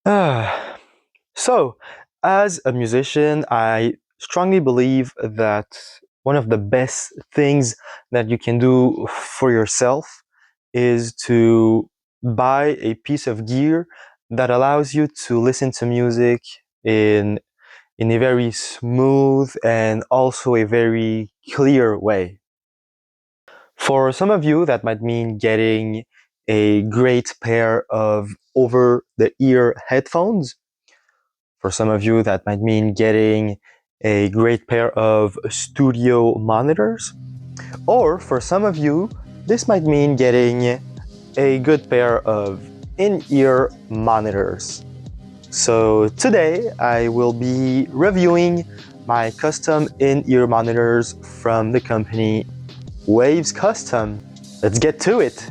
Ah, so, as a musician, I strongly believe that one of the best things that you can do for yourself is to buy a piece of gear that allows you to listen to music in in a very smooth and also a very clear way. For some of you, that might mean getting a great pair of over-the-ear headphones. For some of you, that might mean getting a great pair of studio monitors. Or for some of you, this might mean getting a good pair of in-ear monitors. So today I will be reviewing my custom in-ear monitors from the company Wavs Custom. Let's get to it!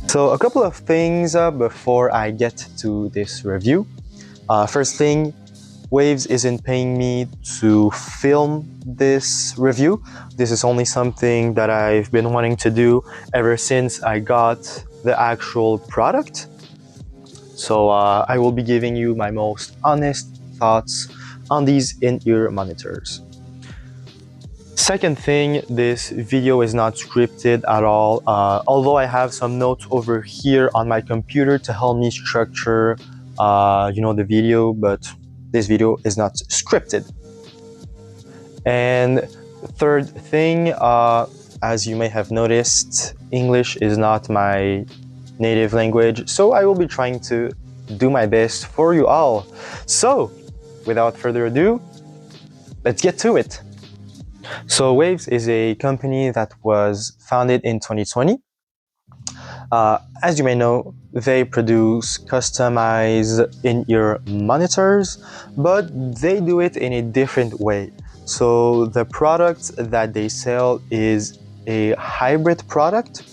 So a couple of things before I get to this review. First thing, Wavs isn't paying me to film this review. This is only something that I've been wanting to do ever since I got the actual product. So I will be giving you my most honest thoughts on these in-ear monitors. Second thing, this video is not scripted at all, although I have some notes over here on my computer to help me structure the video, but this video is not scripted. And third thing, as you may have noticed, English is not my native language, so I will be trying to do my best for you all. So, without further ado, let's get to it. So Wavs is a company that was founded in 2020. As you may know, they produce customized in-ear monitors, but they do it in a different way. So the product that they sell is a hybrid product.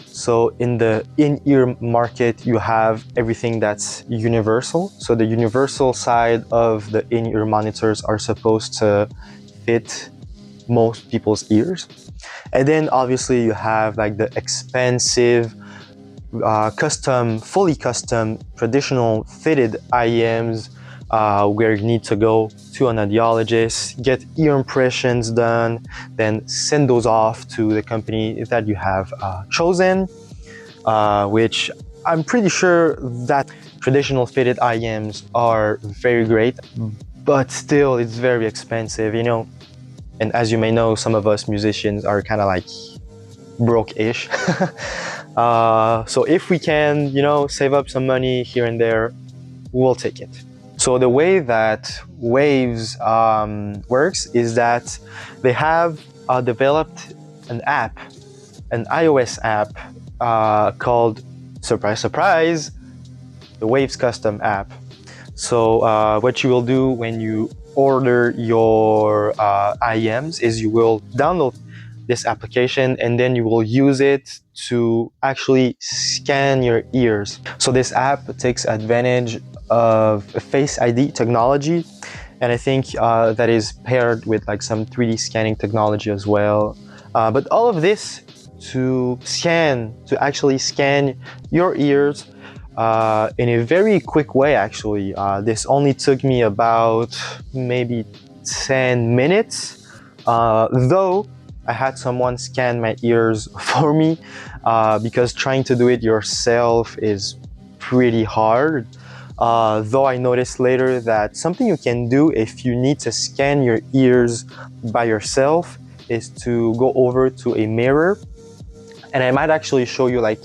So in the in-ear market, you have everything that's universal. So the universal side of the in-ear monitors are supposed to fit most people's ears. And then obviously you have like the expensive, fully custom, traditional fitted IEMs, where you need to go to an audiologist, get ear impressions done, then send those off to the company that you have chosen, which I'm pretty sure that traditional fitted IEMs are very great, but still it's very expensive, you know. And as you may know, some of us musicians are kind of like broke-ish. So if we can, save up some money here and there, we'll take it. So the way that Wavs works is that they have developed an app, an iOS app called, surprise, surprise, the Wavs Custom app. So what you will do when you order your IEMs is you will download this application and then you will use it to actually scan your ears. So this app takes advantage of Face ID technology, and I think that is paired with like some 3D scanning technology as well. But all of this to actually scan your ears in a very quick way, actually. This only took me about maybe 10 minutes, though I had someone scan my ears for me, because trying to do it yourself is pretty hard. Though I noticed later that something you can do if you need to scan your ears by yourself is to go over to a mirror. And I might actually show you like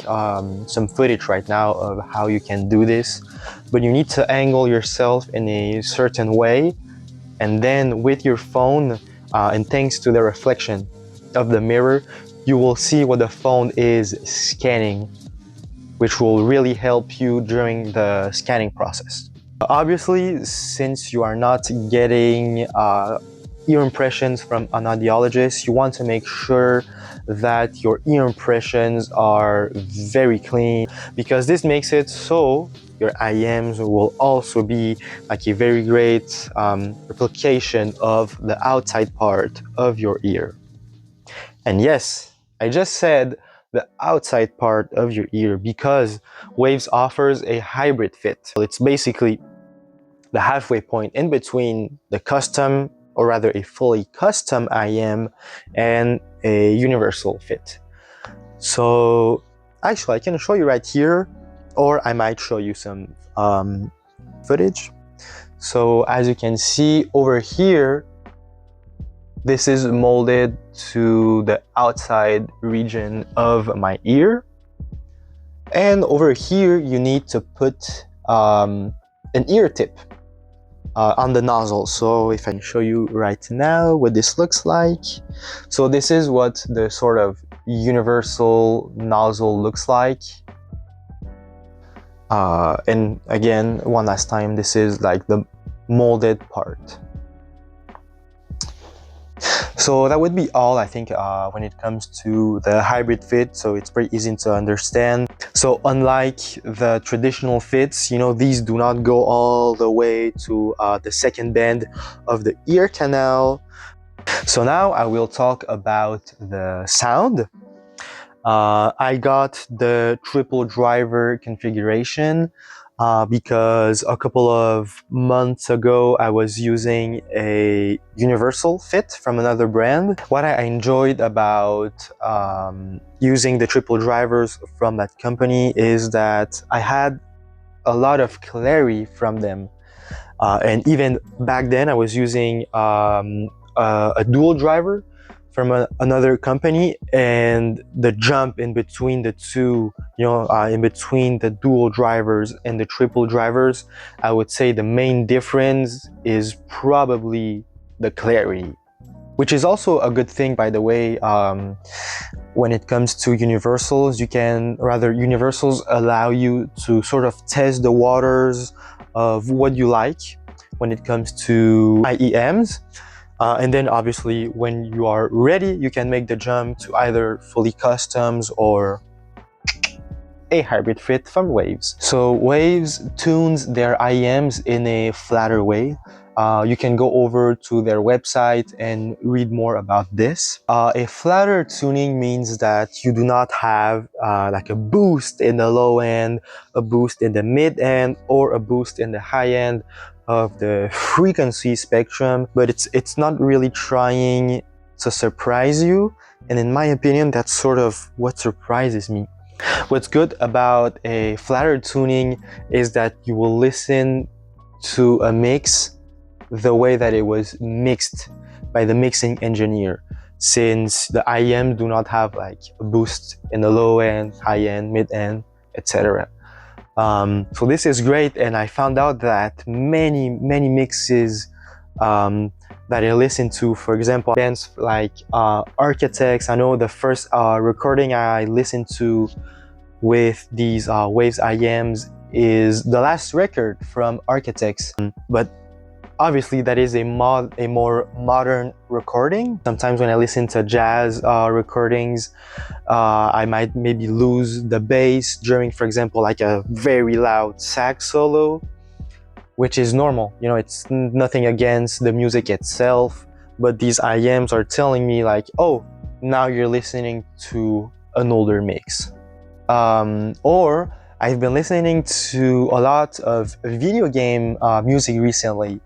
some footage right now of how you can do this. But you need to angle yourself in a certain way. And then with your phone, and thanks to the reflection of the mirror, you will see what the phone is scanning, which will really help you during the scanning process. Obviously, since you are not getting ear impressions from an audiologist, you want to make sure that your ear impressions are very clean, because this makes it so your IEMs will also be like a very great replication of the outside part of your ear. And yes, I just said the outside part of your ear because Wavs offers a hybrid fit. It's basically the halfway point in between the custom, or rather a fully custom IEM, and a universal fit. So actually I can show you right here, or I might show you some footage. So as you can see over here, this is molded to the outside region of my ear. And over here, you need to put an ear tip on the nozzle. So if I can show you right now what this looks like. So this is what the sort of universal nozzle looks like. And again, one last time, this is like the molded part. So that would be all, I think, when it comes to the hybrid fit. So it's pretty easy to understand. So unlike the traditional fits, you know, these do not go all the way to the second bend of the ear canal. So now I will talk about the sound. I got the triple driver configuration because a couple of months ago I was using a universal fit from another brand. What I enjoyed about using the triple drivers from that company is that I had a lot of clarity from them. And even back then I was using a dual driver from another company, and the jump in between the two, you know, in between the dual drivers and the triple drivers, I would say the main difference is probably the clarity, which is also a good thing, by the way. When it comes to universals, universals allow you to sort of test the waters of what you like when it comes to IEMs. And then obviously when you are ready, you can make the jump to either fully customs or a hybrid fit from Wavs. So Wavs tunes their IEMs in a flatter way. You can go over to their website and read more about this. A flatter tuning means that you do not have like a boost in the low end, a boost in the mid end, or a boost in the high end of the frequency spectrum, but it's not really trying to surprise you. And in my opinion, that's sort of what surprises me. What's good about a flatter tuning is that you will listen to a mix the way that it was mixed by the mixing engineer, since the IEM do not have like a boost in the low end, high end, mid end, etc. So this is great, and I found out that many mixes that I listen to, for example, bands like Architects. I know the first recording I listened to with these Wavs IEMs is the last record from Architects, but obviously that is a more modern recording. Sometimes when I listen to jazz recordings, I might maybe lose the bass during, for example, like a very loud sax solo, which is normal. You know, it's nothing against the music itself, but these IEMs are telling me like, oh, now you're listening to an older mix. Or I've been listening to a lot of video game music recently.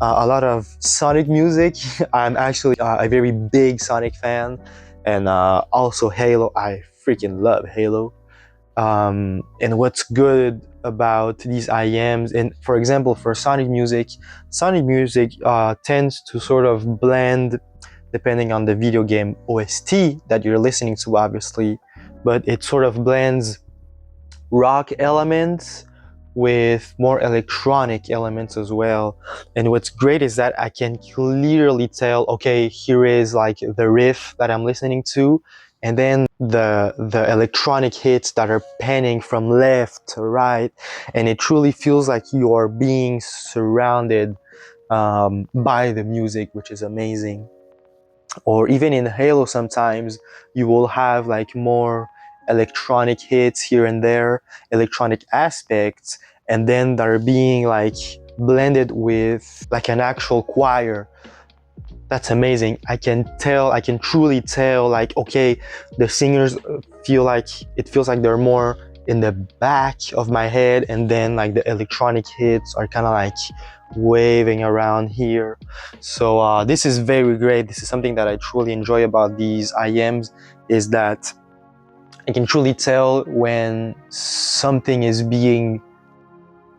A lot of Sonic music. I'm actually a very big Sonic fan, and also Halo. I freaking love Halo. And what's good about these IEMs, and for example, for Sonic music tends to sort of blend depending on the video game OST that you're listening to, obviously, but it sort of blends rock elements with more electronic elements as well. And what's great is that I can clearly tell, okay, here is like the riff that I'm listening to, and then the electronic hits that are panning from left to right, and it truly feels like you are being surrounded by the music, which is amazing. Or even in Halo, sometimes you will have like more electronic hits here and there, electronic aspects, and then they're being like blended with like an actual choir. That's amazing. I can truly tell, like, okay, the singers feels like they're more in the back of my head, and then like the electronic hits are kind of like waving around here. So this is very great. This is something that I truly enjoy about these IEMs, is that I can truly tell when something is being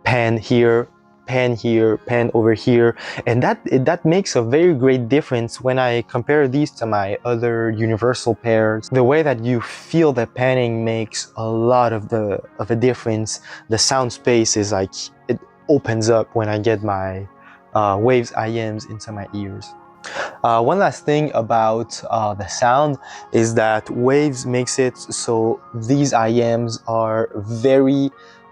panned here, pan over here, and that makes a very great difference when I compare these to my other universal pairs. The way that you feel the panning makes a lot of a difference. The sound space is like, it opens up when I get my Wavs IEMs into my ears. One last thing about the sound is that Wavs makes it so these IEMs are very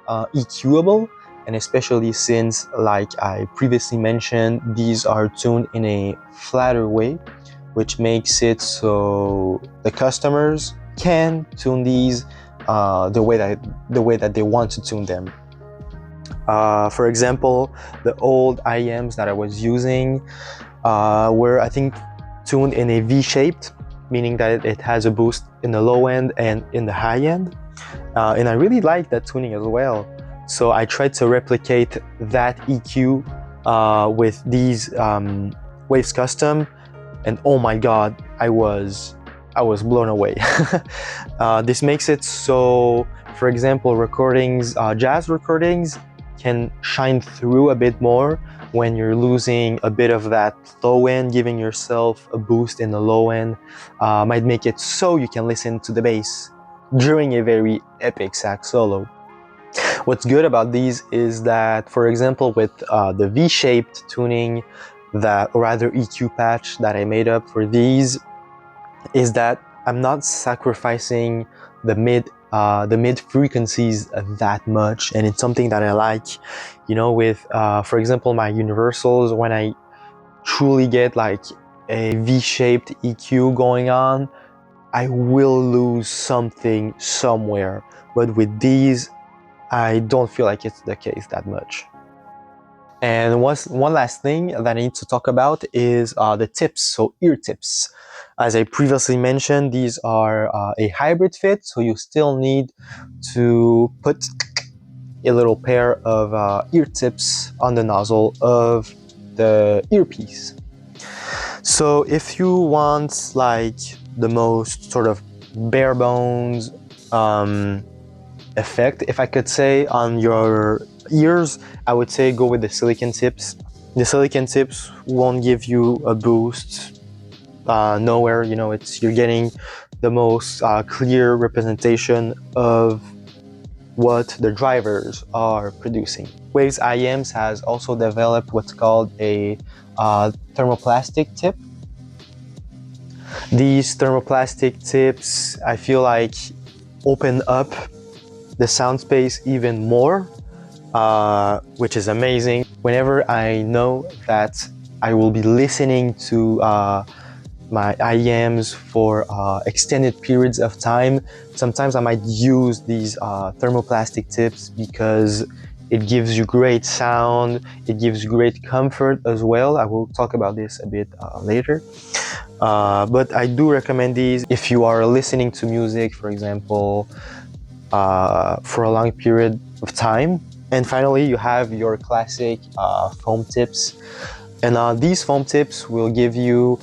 EQable, and especially since, like I previously mentioned, these are tuned in a flatter way, which makes it so the customers can tune these the way that they want to tune them. For example, the old IEMs that I was using were, I think, tuned in a V-shaped, meaning that it has a boost in the low end and in the high end. And I really like that tuning as well. So I tried to replicate that EQ with these Waves Custom, and oh my god, I was blown away. This makes it so, for example, recordings, jazz recordings can shine through a bit more when you're losing a bit of that low end. Giving yourself a boost in the low end might make it so you can listen to the bass during a very epic sax solo. What's good about these is that, for example, with the V-shaped tuning, that, or rather EQ patch that I made up for these, is that I'm not sacrificing the mid frequencies that much, and it's something that I like. You know, with for example, my universals, when I truly get like a V-shaped EQ going on, I will lose something somewhere. But with these, I don't feel like it's the case that much. And one last thing that I need to talk about is the tips, so ear tips. As I previously mentioned, these are a hybrid fit, so you still need to put a little pair of ear tips on the nozzle of the earpiece. So if you want like the most sort of bare bones effect, if I could say, on your ears, I would say go with the silicon tips. The silicon tips won't give you a boost nowhere. You know, you're getting the most clear representation of what the drivers are producing. Wavs IEMs has also developed what's called a thermoplastic tip. These thermoplastic tips, I feel like, open up the sound space even more, which is amazing. Whenever I know that I will be listening to my IEMs for extended periods of time, sometimes I might use these thermoplastic tips because it gives you great sound, it gives great comfort as well. I will talk about this a bit later. But I do recommend these if you are listening to music, for example, for a long period of time. And finally, you have your classic foam tips. And these foam tips will give you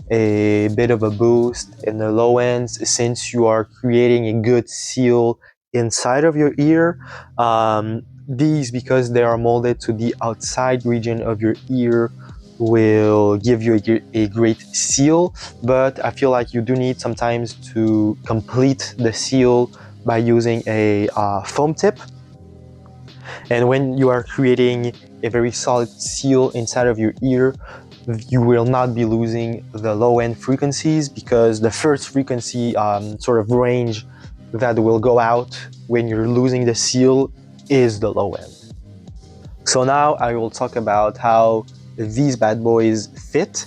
a bit of a boost in the low ends, since you are creating a good seal inside of your ear. These, because they are molded to the outside region of your ear, will give you a great seal. But I feel like you do need sometimes to complete the seal by using a foam tip. And when you are creating a very solid seal inside of your ear, you will not be losing the low end frequencies, because the first frequency sort of range that will go out when you're losing the seal is the low end. So now I will talk about how these bad boys fit.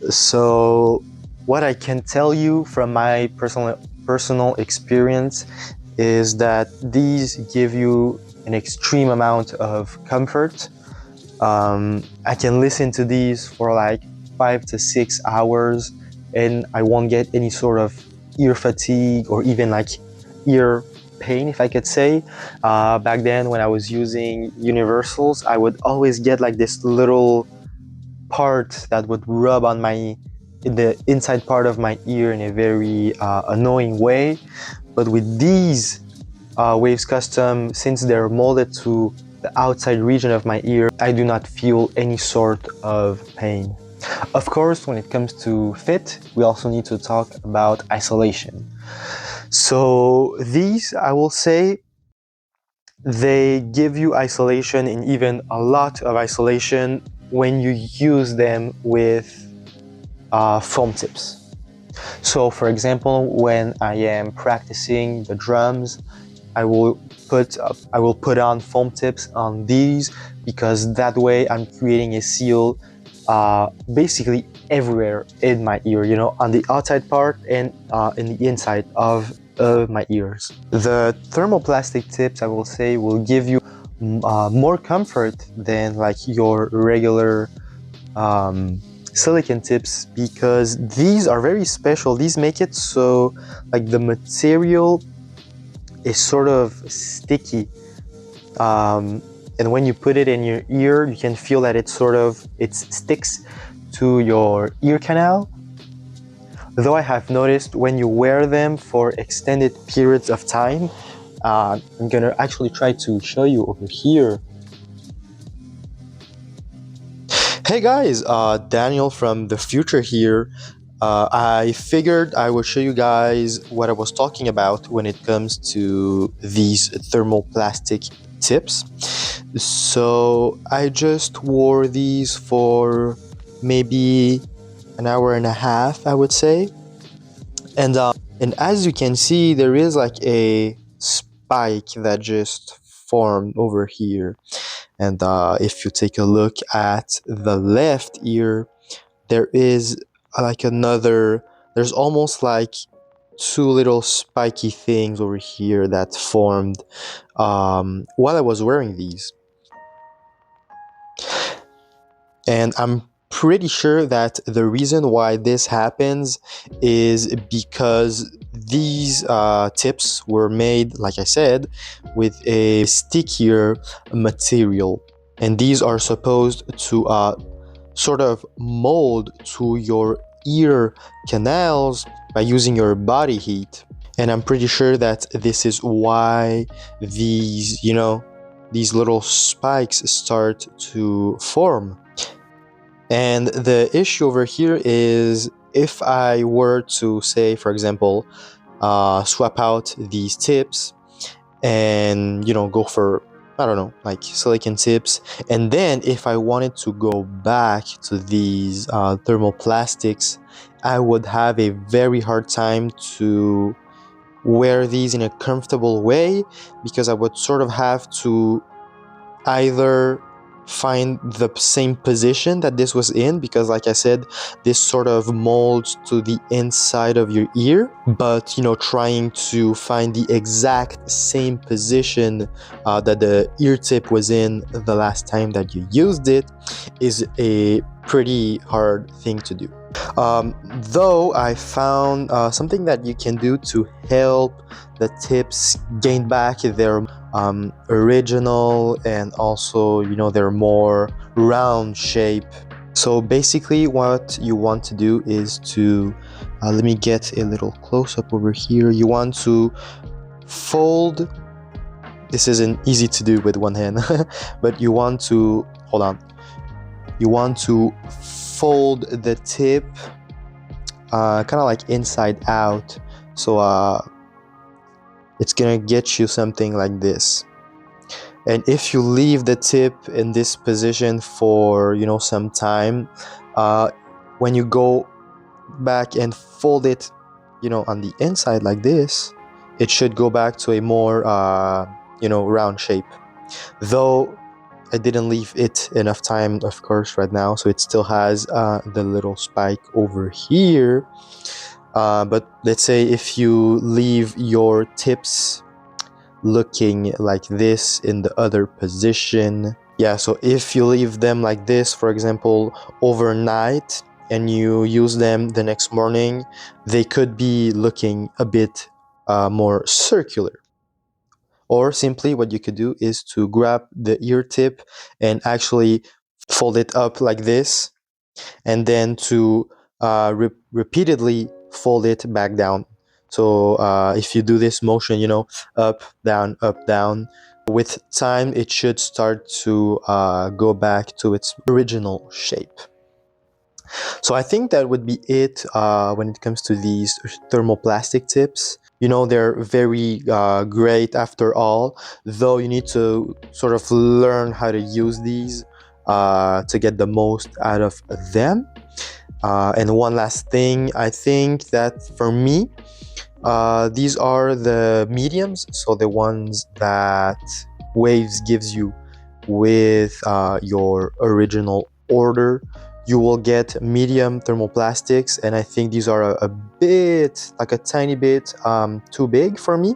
So what I can tell you from my personal experience is that these give you an extreme amount of comfort. I can listen to these for like 5 to 6 hours and I won't get any sort of ear fatigue or even like ear pain, if I could say. Back then when I was using universals, I would always get like this little part that would rub on the inside part of my ear in a very annoying way. But with these Waves Custom, since they're molded to the outside region of my ear, I do not feel any sort of pain. Of course, when it comes to fit, we also need to talk about isolation. So these, I will say, they give you isolation and even a lot of isolation when you use them with foam tips. So for example, when I am practicing the drums, I will put on foam tips on these because that way I'm creating a seal basically everywhere in my ear, you know, on the outside part and in the inside of my ears. The thermoplastic tips, I will say, will give you more comfort than like your regular silicone tips because these are very special. These make it so like the material is sort of sticky, and when you put it in your ear, you can feel that it sticks to your ear canal. Though I have noticed when you wear them for extended periods of time, I'm gonna actually try to show you over here. Hey guys, Daniel from the future here. I figured I would show you guys what I was talking about when it comes to these thermoplastic tips. So I just wore these for maybe an hour and a half, I would say. And as you can see, there is like a spike that just formed over here. And if you take a look at the left ear, there is like there's almost like two little spiky things over here that formed while I was wearing these. And I'm pretty sure that the reason why this happens is because these tips were made, like I said, with a stickier material. And these are supposed to sort of mold to your ear canals by using your body heat. And I'm pretty sure that this is why these, you know, these little spikes start to form. And the issue over here is if I were to say, for example, swap out these tips and, you know, go for, I don't know, like silicone tips. And then if I wanted to go back to these thermoplastics, I would have a very hard time to wear these in a comfortable way because I would sort of have to either find the same position that this was in, because like I said, this sort of molds to the inside of your ear, but you know, trying to find the exact same position that the ear tip was in the last time that you used it is a pretty hard thing to do. Though I found something that you can do to help the tips gain back their original and also, you know, their more round shape. So basically what you want to do is to let me get a little close-up over here. You want to fold. This isn't easy to do with one hand but you want to hold on, you want to fold the tip kind of like inside out, so it's gonna get you something like this. And if you leave the tip in this position for, you know, some time, when you go back and fold it, you know, on the inside like this, it should go back to a more you know, round shape. Though I didn't leave it enough time, of course, right now, so it still has the little spike over here. But let's say if you leave your tips looking like this in the other position, yeah, so if you leave them like this, for example, overnight, and you use them the next morning, they could be looking a bit more circular. Or simply what you could do is to grab the ear tip and actually fold it up like this, and then to repeatedly fold it back down. So if you do this motion, up, down, with time it should start to go back to its original shape. So I think that would be it when it comes to these thermoplastic tips. They're very great after all, though you need to sort of learn how to use these to get the most out of them. And one last thing, I think that for me, these are the mediums, so the ones that Wavs gives you with your original order. You will get medium thermoplastics, and I think these are a bit, like a tiny bit too big for me.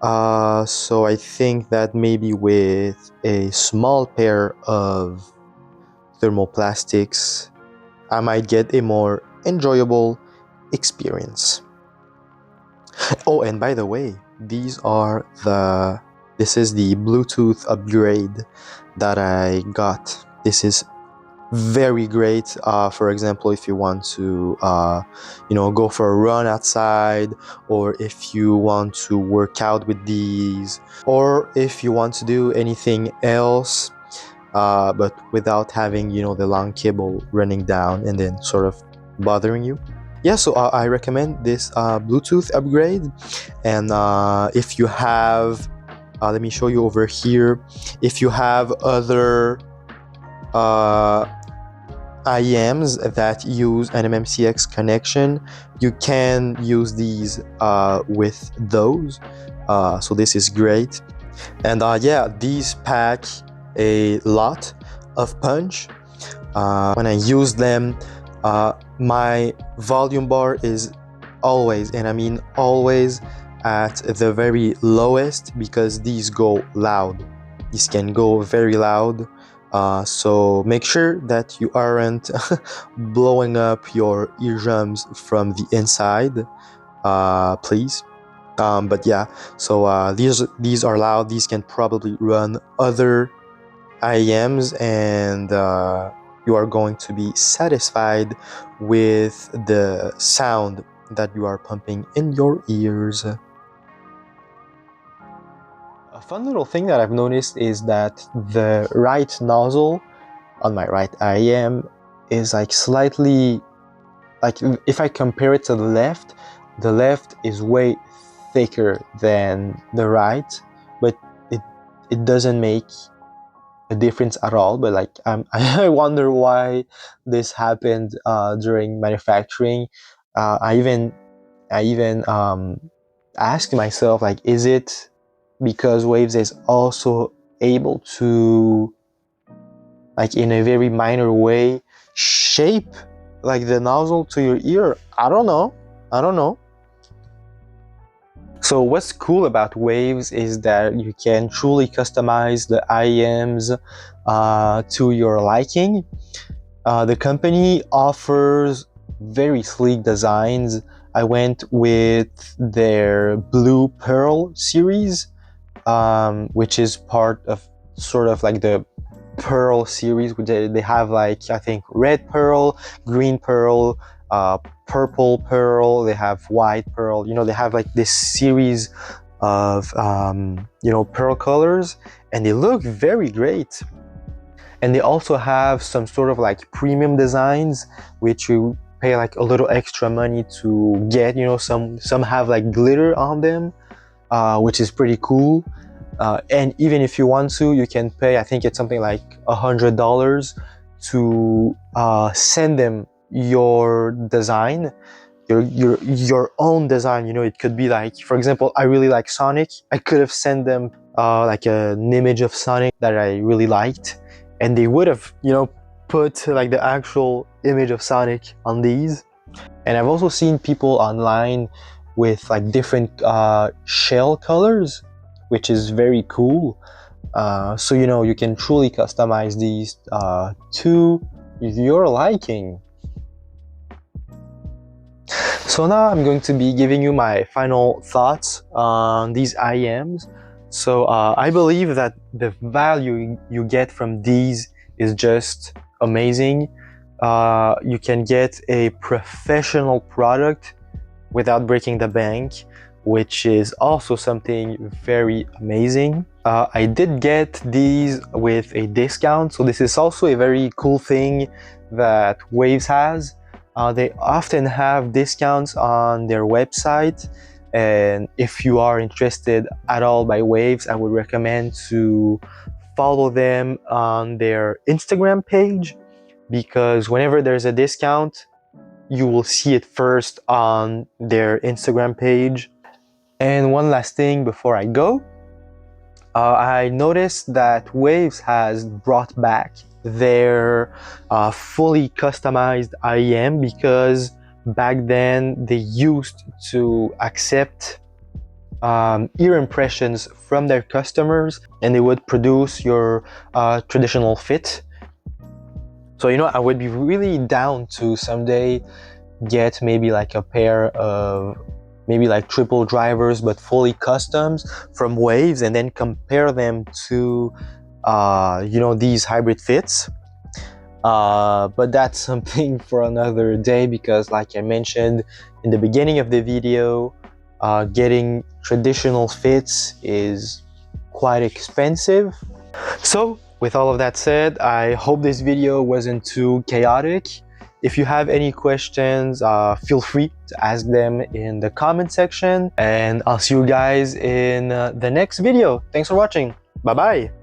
So I think that maybe with a small pair of thermoplastics, I might get a more enjoyable experience. Oh, and by the way, this is the Bluetooth upgrade that I got. This is very great. For example, if you want to, go for a run outside, or if you want to work out with these, or if you want to do anything else, but without having, the long cable running down and then sort of bothering you. Yeah, so I recommend this Bluetooth upgrade. And if you have, let me show you over here, if you have other IEMs that use an MMCX connection, you can use these with those. So this is great. And yeah, these pack a lot of punch. When I use them, my volume bar is always, and I mean always, at the very lowest, because these go loud. These can go very loud. So make sure that you aren't blowing up your eardrums from the inside, please. But yeah, so these are loud. These can probably run other IEMs, and you are going to be satisfied with the sound that you are pumping in your ears. A fun little thing that I've noticed is that the right nozzle on my right IEM is like slightly, like if I compare it to the left is way thicker than the right, but it doesn't make a difference at all. But like I wonder why this happened during manufacturing. I even asked myself, like, is it because Wavs is also able to, like, in a very minor way, shape like the nozzle to your ear? I don't know. So what's cool about Wavs is that you can truly customize the IEMs to your liking. The company offers very sleek designs. I went with their Blue Pearl series, which is part of sort of like the Pearl series. They have, like, I think red pearl, green pearl, purple pearl, they have white pearl. They have like this series of pearl colors, and they look very great. And they also have some sort of like premium designs, which you pay like a little extra money to get. Some have like glitter on them, which is pretty cool. And even if you want to, you can pay, I think it's something like $100 to send them your design, your own design. It could be like, for example, I really like Sonic. I could have sent them like an image of Sonic that I really liked, and they would have, you know, put like the actual image of Sonic on these. And I've also seen people online with like different shell colors, which is very cool. So you know, you can truly customize these to your liking. So now I'm going to be giving you my final thoughts on these IEMs. So I believe that the value you get from these is just amazing. You can get a professional product without breaking the bank, which is also something very amazing. I did get these with a discount, so this is also a very cool thing that Wavs has. They often have discounts on their website, and if you are interested at all by Wavs, I would recommend to follow them on their Instagram page, because whenever there's a discount, you will see it first on their Instagram page. And one last thing before I go, I noticed that Wavs has brought back their fully customized IEM, because back then they used to accept ear impressions from their customers, and they would produce your traditional fit. So you know, I would be really down to someday get maybe like a pair of maybe like triple drivers but fully customs from Wavs, and then compare them to you know, these hybrid fits. But that's something for another day, because like I mentioned in the beginning of the video, getting traditional fits is quite expensive. So with all of that said, I hope this video wasn't too chaotic. If you have any questions, feel free to ask them in the comment section, and I'll see you guys in the next video. Thanks for watching. Bye bye.